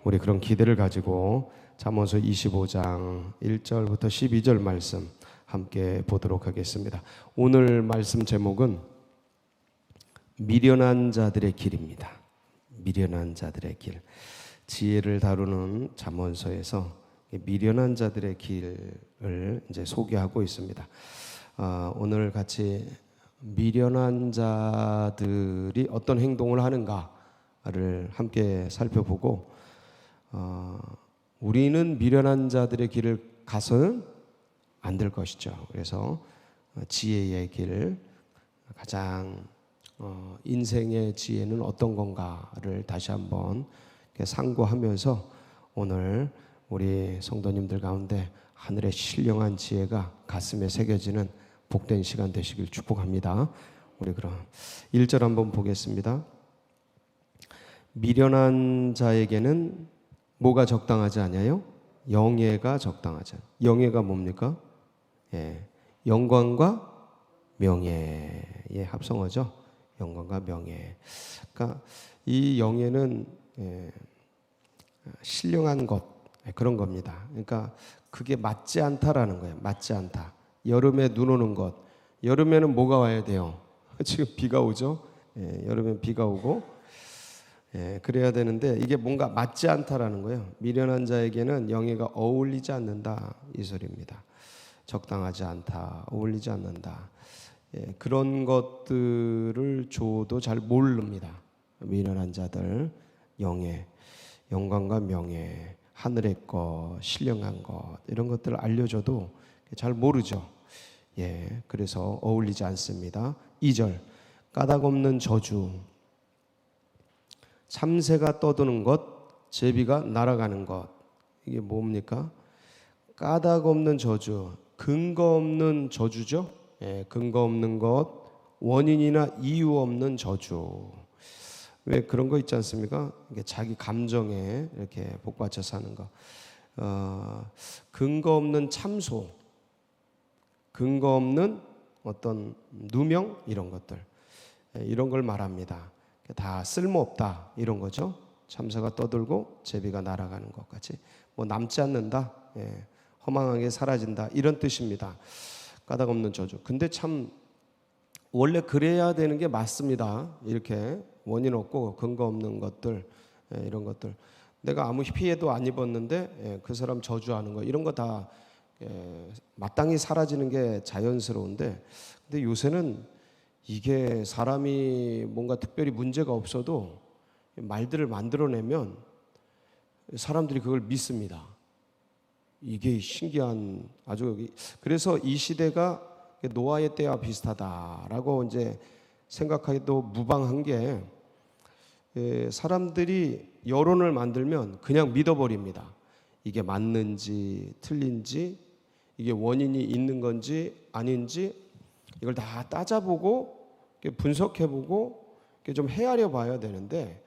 우리 그런 기대를 가지고 잠언서 25장 1절부터 12절 말씀 함께 보도록 하겠습니다. 오늘 말씀 제목은 미련한 자들의 길입니다. 미련한 자들의 길. 지혜를 다루는 잠언서에서 미련한 자들의 길을 이제 소개하고 있습니다. 오늘 같이 미련한 자들이 어떤 행동을 하는가를 함께 살펴보고, 우리는 미련한 자들의 길을 가서는 안 될 것이죠. 그래서 지혜의 길, 가장 인생의 지혜는 어떤 건가를 다시 한번 상고하면서 오늘 우리 성도님들 가운데 하늘의 신령한 지혜가 가슴에 새겨지는 복된 시간 되시길 축복합니다. 우리 그럼 1절 한번 보겠습니다. 미련한 자에게는 뭐가 적당하지 않아요? 영예가 적당하지 않아요. 영예가 뭡니까? 영광과 명예의 합성어죠. 영광과 명예. 그러니까 이 영예는 신령한 것, 그런 겁니다. 그러니까 그게 맞지 않다라는 거예요. 맞지 않다. 여름에 눈 오는 것. 여름에는 뭐가 와야 돼요? 지금 비가 오죠. 여름엔 비가 오고, 그래야 되는데 이게 뭔가 맞지 않다라는 거예요. 미련한 자에게는 영예가 어울리지 않는다, 이 소리입니다. 적당하지 않다, 어울리지 않는다. 그런 것들을 줘도 잘 모릅니다. 미련한 자들, 영예, 영광과 명예, 하늘의 것, 신령한 것, 이런 것들을 알려줘도 잘 모르죠. 그래서 어울리지 않습니다. 2절, 까닭 없는 저주. 참새가 떠드는 것, 제비가 날아가는 것. 이게 뭡니까? 까닭 없는 저주, 근거 없는 저주죠. 근거 없는 것, 원인이나 이유 없는 저주. 왜 그런 거 있지 않습니까? 이게 자기 감정에 이렇게 복받쳐 사는 거. 근거 없는 참소, 근거 없는 어떤 누명, 이런 것들, 이런 걸 말합니다. 다 쓸모없다, 이런 거죠. 참새가 떠들고 제비가 날아가는 것까지 뭐 남지 않는다, 허망하게 사라진다, 이런 뜻입니다. 까닭 없는 저주. 근데 참 원래 그래야 되는 게 맞습니다. 이렇게 원인 없고 근거 없는 것들, 이런 것들, 내가 아무 피해도 안 입었는데 그 사람 저주하는 거, 이런 거 다 마땅히 사라지는 게 자연스러운데, 근데 요새는 이게 사람이 뭔가 특별히 문제가 없어도 말들을 만들어내면 사람들이 그걸 믿습니다. 이게 신기한, 아주. 그래서 이 시대가 노아의 때와 비슷하다라고 이제 생각하기도 무방한 게, 사람들이 여론을 만들면 그냥 믿어버립니다. 이게 맞는지 틀린지, 이게 원인이 있는 건지 아닌지, 이걸 다 따져보고 분석해보고 좀 헤아려 봐야 되는데,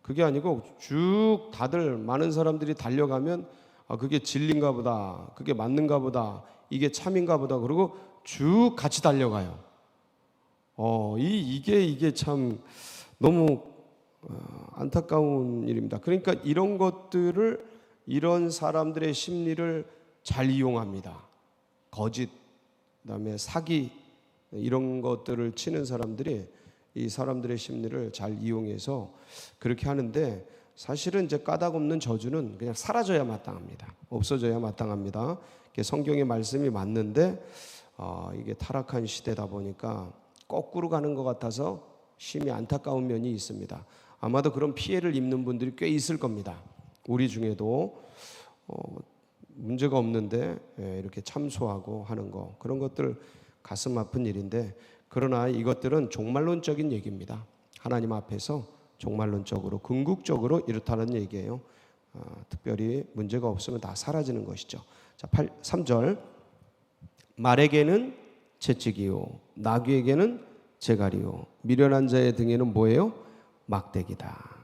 그게 아니고 쭉 다들 많은 사람들이 달려가면 그게 진리인가 보다, 그게 맞는가 보다, 이게 참인가 보다, 그리고 쭉 같이 달려가요. 이게 참 너무 안타까운 일입니다. 그러니까 이런 것들을, 이런 사람들의 심리를 잘 이용합니다. 거짓, 그다음에 사기, 이런 것들을 치는 사람들이 이 사람들의 심리를 잘 이용해서 그렇게 하는데, 사실은 이제 까닭 없는 저주는 그냥 사라져야 마땅합니다. 없어져야 마땅합니다. 성경의 말씀이 맞는데 이게 타락한 시대다 보니까 거꾸로 가는 것 같아서 심히 안타까운 면이 있습니다. 아마도 그런 피해를 입는 분들이 꽤 있을 겁니다. 우리 중에도 문제가 없는데 이렇게 참소하고 하는 거, 그런 것들 가슴 아픈 일인데, 그러나 이것들은 종말론적인 얘기입니다. 하나님 앞에서 종말론적으로, 궁극적으로 이렇다는 얘기예요. 특별히 문제가 없으면 다 사라지는 것이죠. 자, 3절, 말에게는 채찍이요, 나귀에게는 재갈이요, 미련한 자의 등에는 뭐예요? 막대기다.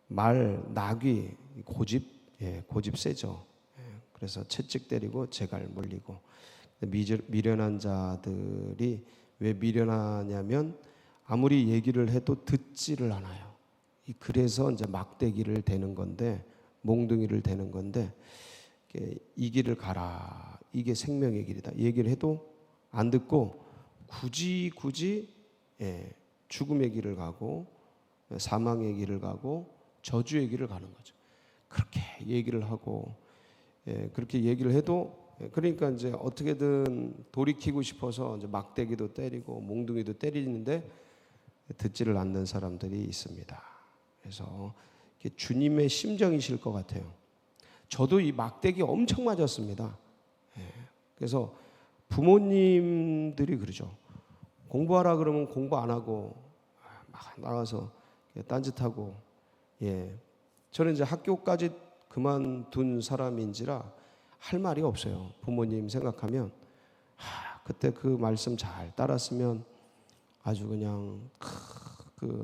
말, 나귀, 고집 세죠. 그래서 채찍 때리고 재갈 물리고. 미련한 자들이 왜 미련하냐면 아무리 얘기를 해도 듣지를 않아요. 그래서 이제 막대기를 대는 건데, 몽둥이를 대는 건데, 이 길을 가라, 이게 생명의 길이다 얘기를 해도 안 듣고 굳이 죽음의 길을 가고 사망의 길을 가고 저주의 길을 가는 거죠. 그렇게 얘기를 하고, 그렇게 얘기를 해도, 그러니까 이제 어떻게든 돌이키고 싶어서 이제 막대기도 때리고 몽둥이도 때리는데 듣지를 않는 사람들이 있습니다. 그래서 주님의 심정이실 것 같아요. 저도 이 막대기 엄청 맞았습니다. 그래서 부모님들이 그러죠. 공부하라 그러면 공부 안 하고 막 나가서 딴짓하고, 저는 이제 학교까지 그만둔 사람인지라 할 말이 없어요. 부모님 생각하면 그때 그 말씀 잘 따랐으면 아주 그냥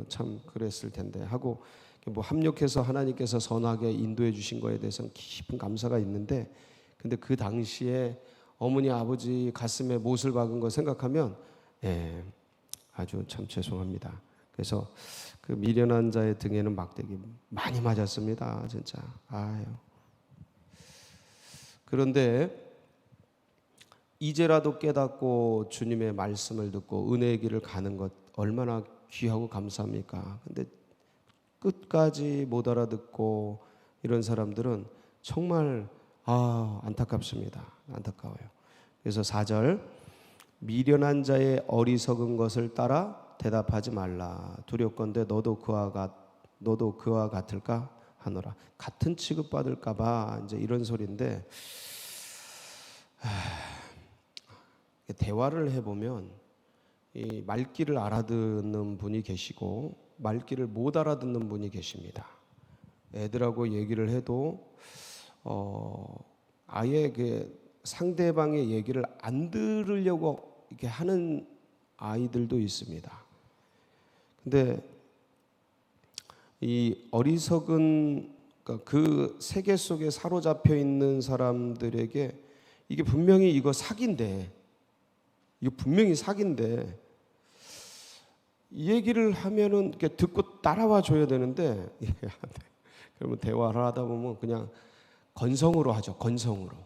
참 그랬을 텐데 하고, 뭐 합력해서 하나님께서 선하게 인도해 주신 거에 대해서는 깊은 감사가 있는데, 근데 그 당시에 어머니 아버지 가슴에 못을 박은 거 생각하면 아주 참 죄송합니다. 그래서 그 미련한 자의 등에는 막대기 많이 맞았습니다. 진짜. 아유. 그런데 이제라도 깨닫고 주님의 말씀을 듣고 은혜의 길을 가는 것 얼마나 귀하고 감사합니까? 근데 끝까지 못 알아듣고 이런 사람들은 정말 안타깝습니다. 안타까워요. 그래서 4절, 미련한 자의 어리석은 것을 따라 대답하지 말라. 두렵건대 너도 그와 같을까 하노라. 같은 취급받을까 봐 이제 이런 소리인데, 대화를 해보면 이 말귀를 알아듣는 분이 계시고 말귀를 못 알아듣는 분이 계십니다. 애들하고 얘기를 해도 아예 그 상대방의 얘기를 안 들으려고 이렇게 하는 아이들도 있습니다. 근데 이 어리석은 그 세계 속에 사로잡혀 있는 사람들에게 이게 분명히 이거 사기인데, 이거 분명히 사기인데 이 얘기를 하면은 이렇게 듣고 따라와 줘야 되는데 그러면 대화를 하다 보면 그냥 건성으로 하죠. 건성으로.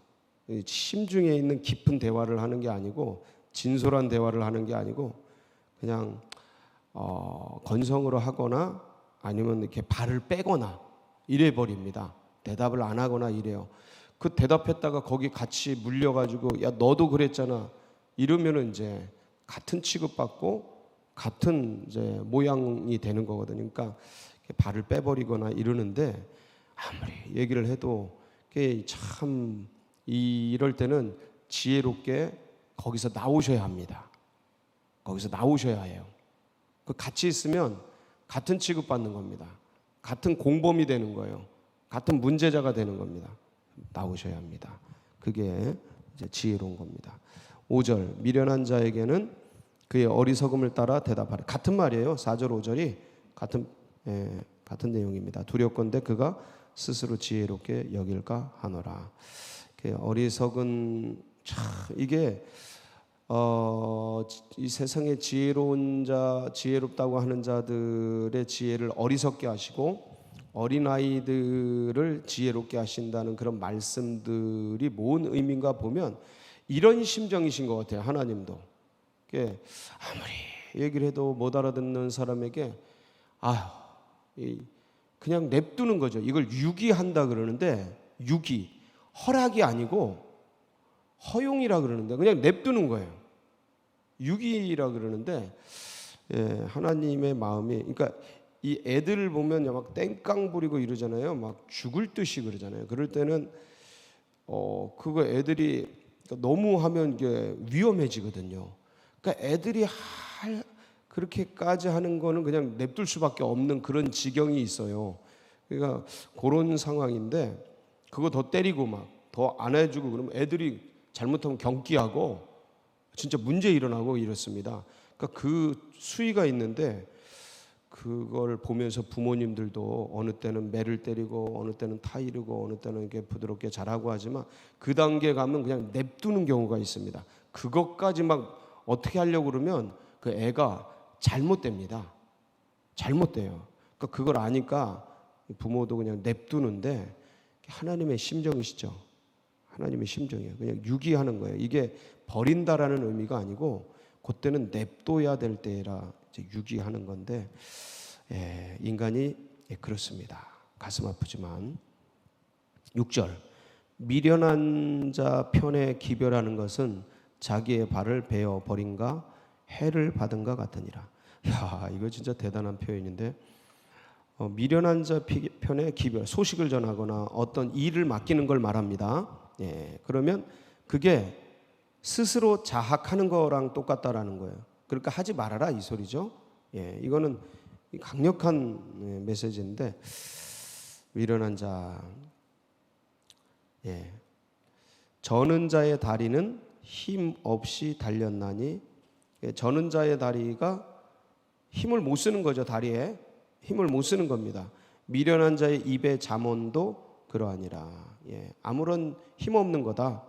심중에 있는 깊은 대화를 하는 게 아니고, 진솔한 대화를 하는 게 아니고 그냥 건성으로 하거나 아니면 이렇게 발을 빼거나 이래 버립니다. 대답을 안 하거나 이래요. 그 대답했다가 거기 같이 물려가지고 야 너도 그랬잖아 이러면은 이제 같은 취급받고 같은 이제 모양이 되는 거거든요. 그러니까 발을 빼버리거나 이러는데, 아무리 얘기를 해도 참 이럴 때는 지혜롭게 거기서 나오셔야 합니다. 거기서 나오셔야 해요. 그 같이 있으면 같은 취급받는 겁니다. 같은 공범이 되는 거예요. 같은 문제자가 되는 겁니다. 나오셔야 합니다. 그게 이제 지혜로운 겁니다. 5절, 미련한 자에게는 그의 어리석음을 따라 대답하라. 같은 말이에요. 4절 5절이 같은 내용입니다. 두렵건대 그가 스스로 지혜롭게 여길까 하노라. 어리석은 이게 이 세상에 지혜롭다고 하는 자들의 지혜를 어리석게 하시고 어린아이들을 지혜롭게 하신다는 그런 말씀들이 뭔 의미인가 보면 이런 심정이신 것 같아요. 하나님도 아무리 얘기를 해도 못 알아듣는 사람에게 그냥 냅두는 거죠. 이걸 유기한다 그러는데, 유기, 허락이 아니고 허용이라 그러는데 그냥 냅두는 거예요. 유기라 그러는데, 하나님의 마음이, 그러니까 이 애들을 보면 막 땡깡 부리고 이러잖아요. 막 죽을 듯이 그러잖아요. 그럴 때는 그거 애들이 너무 하면 이게 위험해지거든요. 그러니까 애들이 그렇게까지 하는 거는 그냥 냅둘 수밖에 없는 그런 지경이 있어요. 그러니까 그런 상황인데, 그거 더 때리고 막 더 안 해주고 그러면 애들이 잘못하면 경기하고 진짜 문제 일어나고 이렇습니다. 그러니까 그 수위가 있는데, 그걸 보면서 부모님들도 어느 때는 매를 때리고 어느 때는 타이르고 어느 때는 이렇게 부드럽게 잘하고 하지만 그 단계 가면 그냥 냅두는 경우가 있습니다. 그것까지 막 어떻게 하려고 그러면 그 애가 잘못됩니다. 잘못돼요. 그러니까 그걸 아니까 부모도 그냥 냅두는데 하나님의 심정이시죠. 하나님의 심정이에요. 그냥 유기하는 거예요. 이게 버린다라는 의미가 아니고 그때는 냅둬야 될 때라 이제 유기하는 건데 인간이 그렇습니다. 가슴 아프지만 6절 미련한 자 편에 기별하는 것은 자기의 발을 베어 버린가 해를 받은가 같으니라. 야, 이거 진짜 대단한 표현인데 미련한 자 편에 기별, 소식을 전하거나 어떤 일을 맡기는 걸 말합니다. 그러면 그게 스스로 자학하는 거랑 똑같다라는 거예요. 그러니까 하지 말아라 이 소리죠. 이거는 강력한 메시지인데 미련한 자. 저는 자의 다리는 힘 없이 달렸나니 저는 자의 다리가 힘을 못 쓰는 거죠. 다리에 힘을 못 쓰는 겁니다. 미련한 자의 입의 잠언도 그러하니라. 아무런 힘 없는 거다.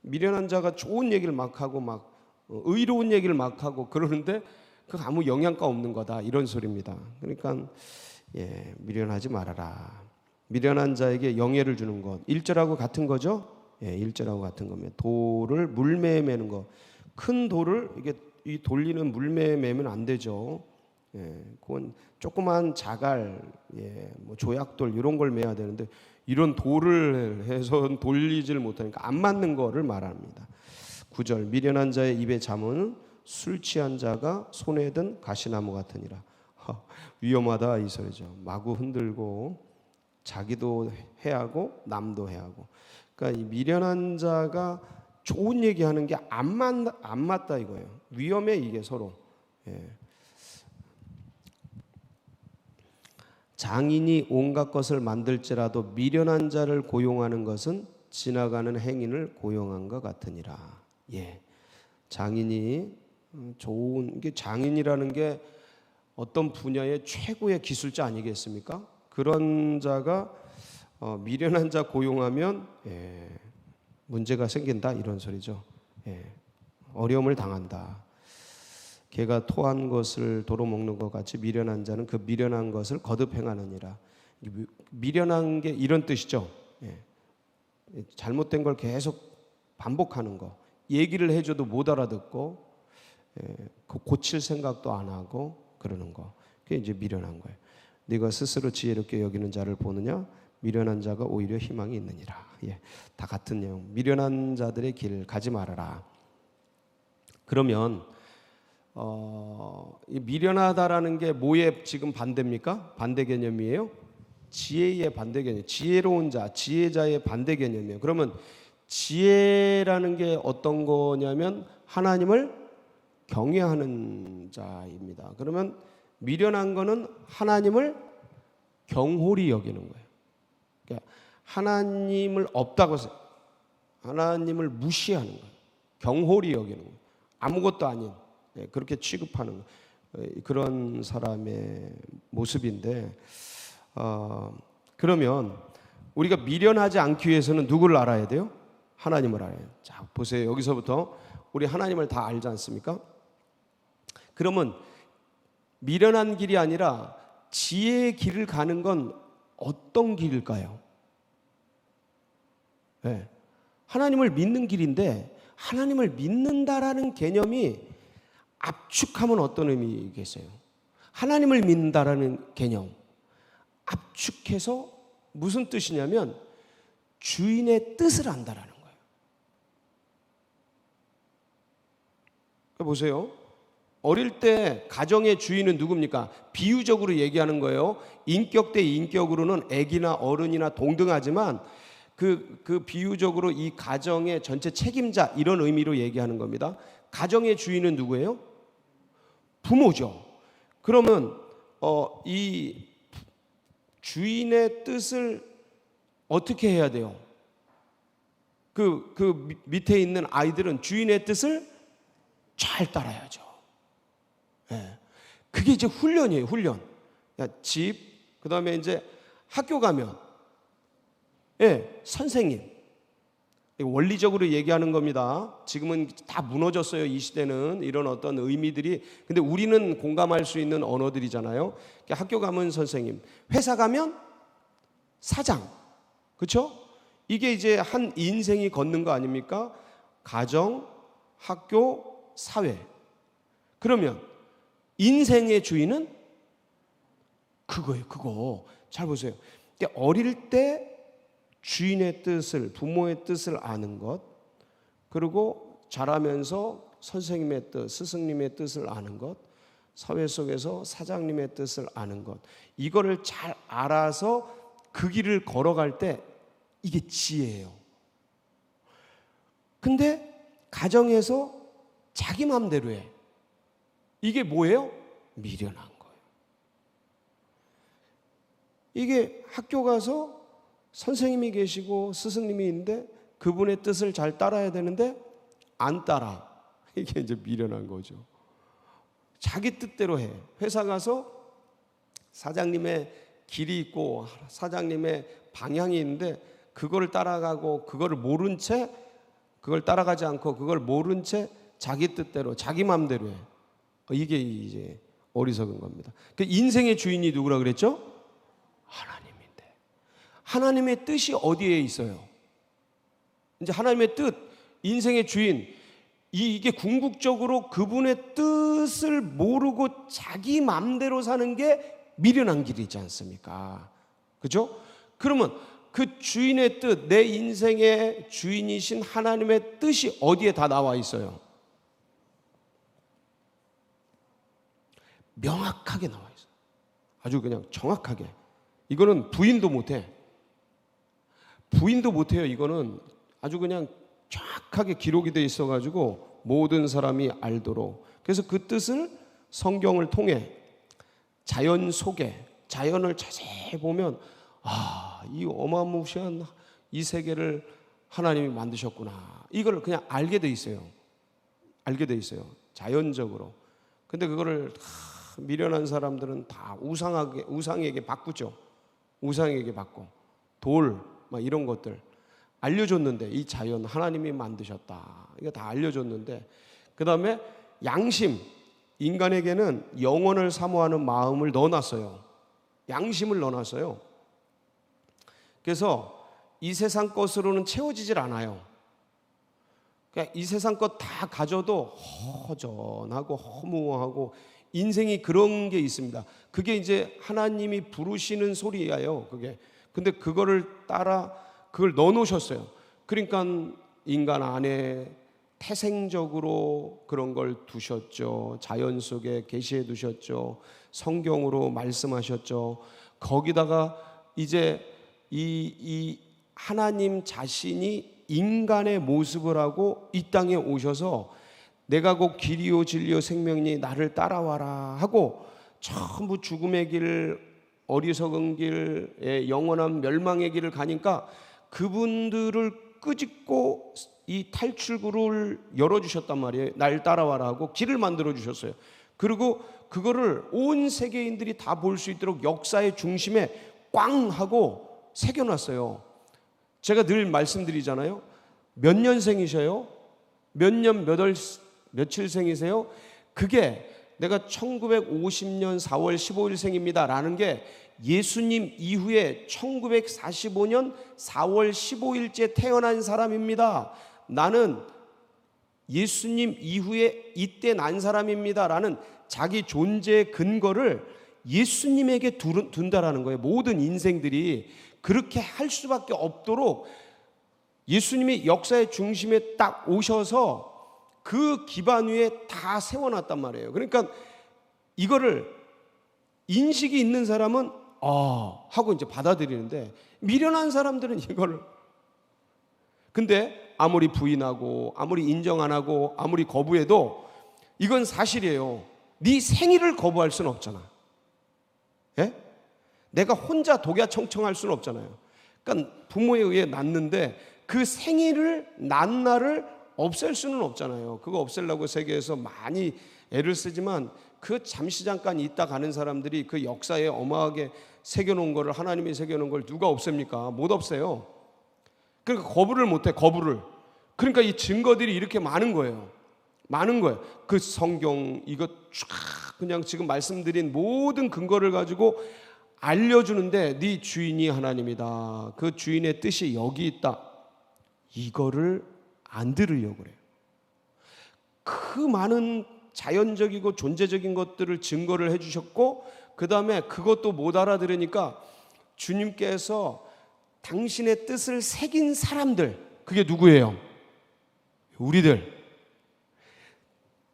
미련한 자가 좋은 얘기를 막 하고 막 의로운 얘기를 막 하고 그러는데 그 아무 영양가 없는 거다 이런 소리입니다. 그러니까 미련하지 말아라. 미련한 자에게 영예를 주는 것 1절하고 같은 거죠. 1절하고 같은 겁니다. 돌을 물매에 매는 거. 큰 돌을 이게 이 돌리는 물매에 매면 안 되죠. 그건 조그만 자갈, 뭐 조약돌 이런 걸 매야 되는데 이런 돌을 해서 돌리질 못하니까 안 맞는 거를 말합니다. 9절 미련한 자의 입에 잠은 술 취한 자가 손에 든 가시나무 같으니라. 위험하다 이 소리죠. 마구 흔들고 자기도 해하고 남도 해하고. 그러니까 이 미련한 자가 좋은 얘기하는 게 안 맞다 이거예요. 위험해 이게 서로. 장인이 온갖 것을 만들지라도 미련한 자를 고용하는 것은 지나가는 행인을 고용한 것 같으니라. 장인이 좋은 게 장인이라는 게 어떤 분야의 최고의 기술자 아니겠습니까? 그런 자가 미련한 자 고용하면 문제가 생긴다 이런 소리죠. 어려움을 당한다. 개가 토한 것을 도로 먹는 것 같이 미련한 자는 그 미련한 것을 거듭 행하느니라. 미련한 게 이런 뜻이죠. 잘못된 걸 계속 반복하는 거. 얘기를 해줘도 못 알아듣고 고칠 생각도 안 하고 그러는 거. 그게 이제 미련한 거예요. 네가 스스로 지혜롭게 여기는 자를 보느냐? 미련한 자가 오히려 희망이 있느니라. 다 같은 내용. 미련한 자들의 길 가지 말아라. 그러면 이 미련하다라는 게 뭐의 지금 반대입니까? 반대 개념이에요? 지혜의 반대 개념. 지혜로운 자, 지혜자의 반대 개념이에요. 그러면 지혜라는 게 어떤 거냐면 하나님을 경외하는 자입니다. 그러면 미련한 거는 하나님을 경홀히 여기는 거예요. 그러니까 하나님을 없다고 해서 하나님을 무시하는 거예요. 경홀히 여기는 거예요. 아무것도 아닌 그렇게 취급하는 그런 사람의 모습인데 그러면 우리가 미련하지 않기 위해서는 누구를 알아야 돼요? 하나님을 알아야 돼요. 자 보세요. 여기서부터 우리 하나님을 다 알지 않습니까? 그러면 미련한 길이 아니라 지혜의 길을 가는 건 어떤 길일까요? 하나님을 믿는 길인데 하나님을 믿는다라는 개념이 압축하면 어떤 의미겠어요? 하나님을 믿는다라는 개념 압축해서 무슨 뜻이냐면 주인의 뜻을 안다라는 거예요. 보세요. 어릴 때 가정의 주인은 누굽니까? 비유적으로 얘기하는 거예요. 인격 대 인격으로는 아기나 어른이나 동등하지만 그 비유적으로 이 가정의 전체 책임자 이런 의미로 얘기하는 겁니다. 가정의 주인은 누구예요? 부모죠. 그러면 이 주인의 뜻을 어떻게 해야 돼요? 그 밑에 있는 아이들은 주인의 뜻을 잘 따라야죠. 그게 이제 훈련이에요. 훈련. 집, 그 다음에 이제 학교 가면 선생님, 원리적으로 얘기하는 겁니다. 지금은 다 무너졌어요. 이 시대는 이런 어떤 의미들이. 근데 우리는 공감할 수 있는 언어들이잖아요. 학교 가면 선생님, 회사 가면 사장, 그렇죠? 이게 이제 한 인생이 걷는 거 아닙니까? 가정, 학교, 사회. 그러면 인생의 주인은 그거예요. 그거 잘 보세요. 어릴 때 주인의 뜻을, 부모의 뜻을 아는 것, 그리고 자라면서 선생님의 뜻, 스승님의 뜻을 아는 것, 사회 속에서 사장님의 뜻을 아는 것, 이거를 잘 알아서 그 길을 걸어갈 때 이게 지혜예요. 근데 가정에서 자기 마음대로 해. 이게 뭐예요? 미련한 거예요. 이게 학교 가서 선생님이 계시고 스승님이 있는데 그분의 뜻을 잘 따라야 되는데 안 따라. 이게 이제 미련한 거죠. 자기 뜻대로 해. 회사 가서 사장님의 길이 있고 사장님의 방향이 있는데 그거를 따라가고 그거를 모른 채, 그걸 따라가지 않고 그걸 모른 채 자기 뜻대로 자기 마음대로 해. 이게 이제 어리석은 겁니다. 그 인생의 주인이 누구라 그랬죠? 하나님인데 하나님의 뜻이 어디에 있어요? 이제 하나님의 뜻, 인생의 주인, 이게 궁극적으로 그분의 뜻을 모르고 자기 마음대로 사는 게 미련한 길이지 않습니까? 그죠? 그러면 그 주인의 뜻, 내 인생의 주인이신 하나님의 뜻이 어디에 다 나와 있어요? 명확하게 나와 있어요. 아주 그냥 정확하게. 이거는 부인도 못해. 부인도 못해요. 이거는 아주 그냥 정확하게 기록이 돼 있어가지고 모든 사람이 알도록. 그래서 그 뜻을 성경을 통해 자연 속에, 자연을 자세히 보면 이 어마무시한 이 세계를 하나님이 만드셨구나. 이걸 그냥 알게 돼 있어요. 알게 돼 있어요. 자연적으로. 근데 그거를 미련한 사람들은 다 우상에게 바꾸죠. 우상에게 바꿔. 돌, 막 이런 것들 알려줬는데, 이 자연 하나님이 만드셨다. 이거 다 알려줬는데, 그 다음에 양심, 인간에게는 영혼을 사모하는 마음을 넣어놨어요. 양심을 넣어놨어요. 그래서 이 세상 것으로는 채워지질 않아요. 그러니까 이 세상 것 다 가져도 허전하고 허무하고 인생이 그런 게 있습니다. 그게 이제 하나님이 부르시는 소리예요. 그게. 근데 그거를 따라 그걸 넣어놓으셨어요. 그러니까 인간 안에 태생적으로 그런 걸 두셨죠. 자연 속에 계시해 두셨죠. 성경으로 말씀하셨죠. 거기다가 이제 이 하나님 자신이 인간의 모습을 하고 이 땅에 오셔서 내가 곧 길이요 진리요 생명이니 나를 따라와라 하고 전부 죽음의 길, 어리석은 길, 영원한 멸망의 길을 가니까 그분들을 끄집고 이 탈출구를 열어주셨단 말이에요. 날 따라와라 하고 길을 만들어 주셨어요. 그리고 그거를 온 세계인들이 다 볼 수 있도록 역사의 중심에 꽝 하고 새겨놨어요. 제가 늘 말씀드리잖아요. 몇 년생이셔요? 몇 년 며칠생이세요? 그게 내가 1950년 4월 15일생입니다 라는 게 예수님 이후에 1945년 4월 15일째 태어난 사람입니다. 나는 예수님 이후에 이때 난 사람입니다 라는 자기 존재의 근거를 예수님에게 둔다라는 거예요. 모든 인생들이 그렇게 할 수밖에 없도록 예수님이 역사의 중심에 딱 오셔서 그 기반 위에 다 세워놨단 말이에요. 그러니까 이거를 인식이 있는 사람은 하고 이제 받아들이는데, 미련한 사람들은 이거를, 근데 아무리 부인하고 아무리 인정 안 하고 아무리 거부해도 이건 사실이에요. 네 생일을 거부할 수는 없잖아. 예? 내가 혼자 독야청청할 수는 없잖아요. 그러니까 부모에 의해 낳는데 그 생일을 난 날을 없앨 수는 없잖아요. 그거 없애려고 세계에서 많이 애를 쓰지만 그 잠시 잠깐 있다 가는 사람들이 그 역사에 어마하게 새겨놓은 거를, 하나님이 새겨놓은 걸 누가 없앱니까? 못 없애요. 그러니까 거부를 못해, 거부를. 그러니까 이 증거들이 이렇게 많은 거예요. 많은 거예요. 그 성경 이거 쫙 그냥 지금 말씀드린 모든 근거를 가지고 알려주는데 네 주인이 하나님이다. 그 주인의 뜻이 여기 있다. 이거를 안 들으려고 그래요. 그 많은 자연적이고 존재적인 것들을 증거를 해주셨고 그 다음에 그것도 못 알아들으니까 주님께서 당신의 뜻을 새긴 사람들, 그게 누구예요? 우리들.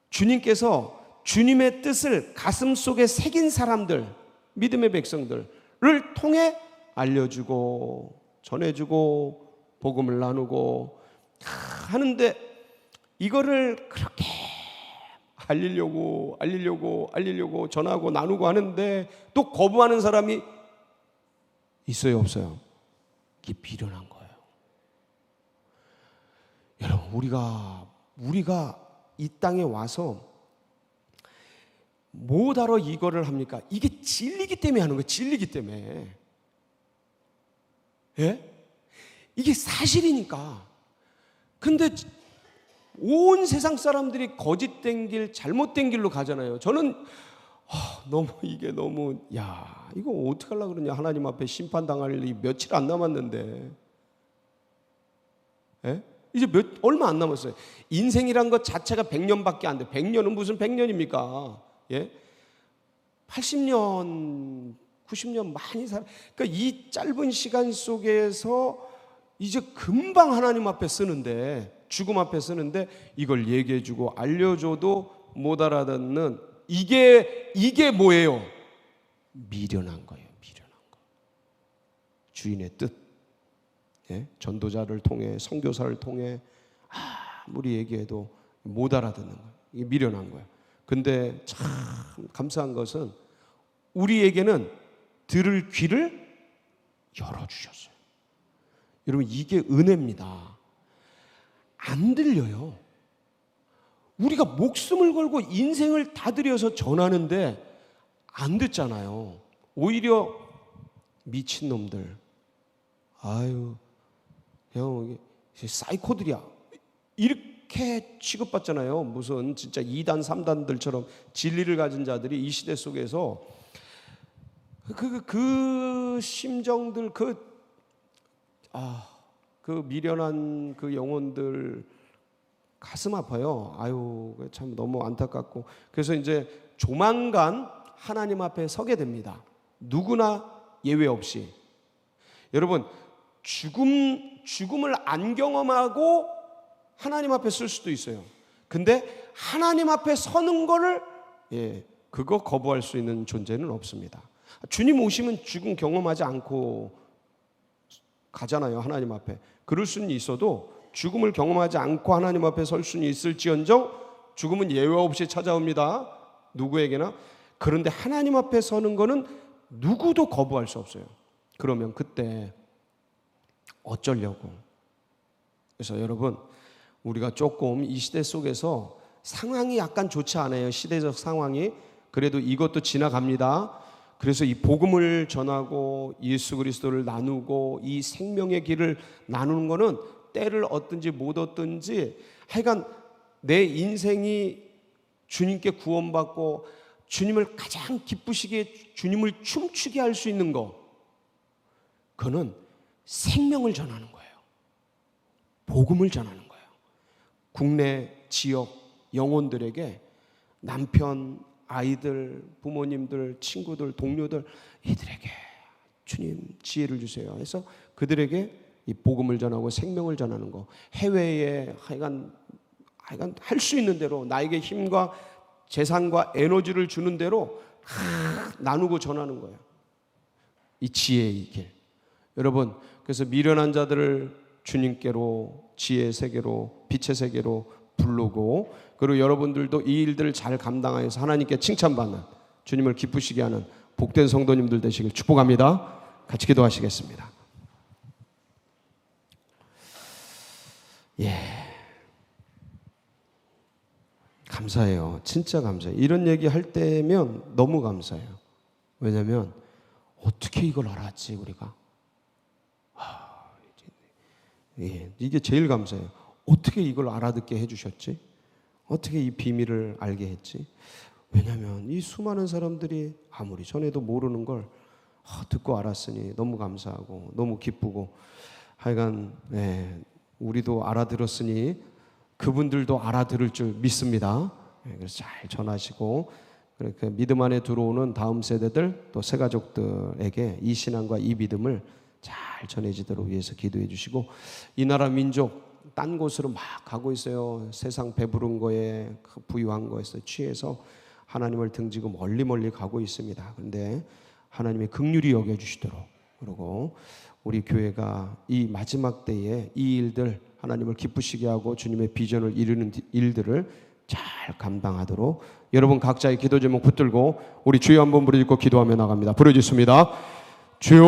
주님께서 주님의 뜻을 가슴속에 새긴 사람들, 믿음의 백성들을 통해 알려주고 전해주고 복음을 나누고 하는데 이거를 그렇게 알리려고 전하고 나누고 하는데 또 거부하는 사람이 있어요, 없어요? 이게 미련한 거예요. 여러분, 우리가 이 땅에 와서 뭐하러 이거를 합니까? 이게 진리기 때문에 하는 거예요. 진리기 때문에. 예? 이게 사실이니까. 근데 온 세상 사람들이 거짓된 길, 잘못된 길로 가잖아요. 저는 이게 너무 이거 어떻게 하려고 그러냐. 하나님 앞에 심판당할 일이 며칠 안 남았는데. 예? 이제 얼마 안 남았어요. 인생이란 것 자체가 100년밖에 안 돼. 100년은 무슨 100년입니까? 예? 80년, 90년 많이 그러니까 이 짧은 시간 속에서 이제 금방 하나님 앞에 쓰는데, 죽음 앞에 쓰는데 이걸 얘기해주고 알려줘도 못 알아듣는 이게 뭐예요? 미련한 거예요. 미련한 거. 주인의 뜻. 예? 전도자를 통해, 선교사를 통해 아무리 얘기해도 못 알아듣는 거예요. 이게 미련한 거예요. 근데 참 감사한 것은 우리에게는 들을 귀를 열어주셨어요. 여러분, 이게 은혜입니다. 안 들려요. 우리가 목숨을 걸고 인생을 다 들여서 전하는데 안 듣잖아요. 오히려 미친놈들, 아유 형 사이코들이야, 이렇게 취급받잖아요. 무슨 진짜 2단 3단들처럼 진리를 가진 자들이 이 시대 속에서 그 심정들, 그 미련한 그 영혼들 가슴 아파요. 아유, 참 너무 안타깝고. 그래서 이제 조만간 하나님 앞에 서게 됩니다. 누구나 예외 없이. 여러분, 죽음을 안 경험하고 하나님 앞에 쓸 수도 있어요. 근데 하나님 앞에 서는 거를 그거 거부할 수 있는 존재는 없습니다. 주님 오시면 죽음 경험하지 않고 가잖아요, 하나님 앞에. 그럴 수는 있어도 죽음을 경험하지 않고 하나님 앞에 설 수는 있을지언정 죽음은 예외 없이 찾아옵니다. 누구에게나. 그런데 하나님 앞에 서는 거는 누구도 거부할 수 없어요. 그러면 그때 어쩌려고. 그래서 여러분, 우리가 조금 이 시대 속에서 상황이 약간 좋지 않아요. 시대적 상황이. 그래도 이것도 지나갑니다. 그래서 이 복음을 전하고 예수 그리스도를 나누고 이 생명의 길을 나누는 거는 때를 얻든지 못 얻든지 하여간 내 인생이 주님께 구원받고 주님을 가장 기쁘시게, 주님을 춤추게 할 수 있는 거, 그거는 생명을 전하는 거예요. 복음을 전하는 거예요. 국내 지역 영혼들에게 남편, 아이들, 부모님들, 친구들, 동료들, 이들에게 주님 지혜를 주세요 해서 그들에게 이 복음을 전하고 생명을 전하는 거. 해외에 하여간 할 수 있는 대로 나에게 힘과 재산과 에너지를 주는 대로 나누고 전하는 거예요. 이 지혜의 길. 여러분, 그래서 미련한 자들을 주님께로, 지혜의 세계로, 빛의 세계로 부르고, 그리고 여러분들도 이 일들을 잘 감당하여서 하나님께 칭찬받는, 주님을 기쁘시게 하는 복된 성도님들 되시길 축복합니다. 같이 기도하시겠습니다. 감사해요. 진짜 감사해요. 이런 얘기 할 때면 너무 감사해요. 왜냐하면 어떻게 이걸 알았지 우리가? 예, 이게 제일 감사해요. 어떻게 이걸 알아듣게 해주셨지? 어떻게 이 비밀을 알게 했지? 왜냐하면 이 수많은 사람들이 아무리 전에도 모르는 걸 듣고 알았으니 너무 감사하고 너무 기쁘고, 하여간 우리도 알아들었으니 그분들도 알아들을 줄 믿습니다. 그래서 잘 전하시고, 그렇게 믿음 안에 들어오는 다음 세대들 또 새가족들에게 이 신앙과 이 믿음을 잘 전해지도록 위해서 기도해 주시고, 이 나라 민족 딴 곳으로 막 가고 있어요. 세상 배부른 거에, 부유한 거에서 취해서 하나님을 등지고 멀리 멀리 가고 있습니다. 그런데 하나님의 긍휼히 여겨주시도록, 그리고 우리 교회가 이 마지막 때에 이 일들, 하나님을 기쁘시게 하고 주님의 비전을 이루는 일들을 잘 감당하도록, 여러분 각자의 기도 제목 붙들고 우리 주여 한번 부르짖고 기도하며 나갑니다. 부르짖습니다. 주여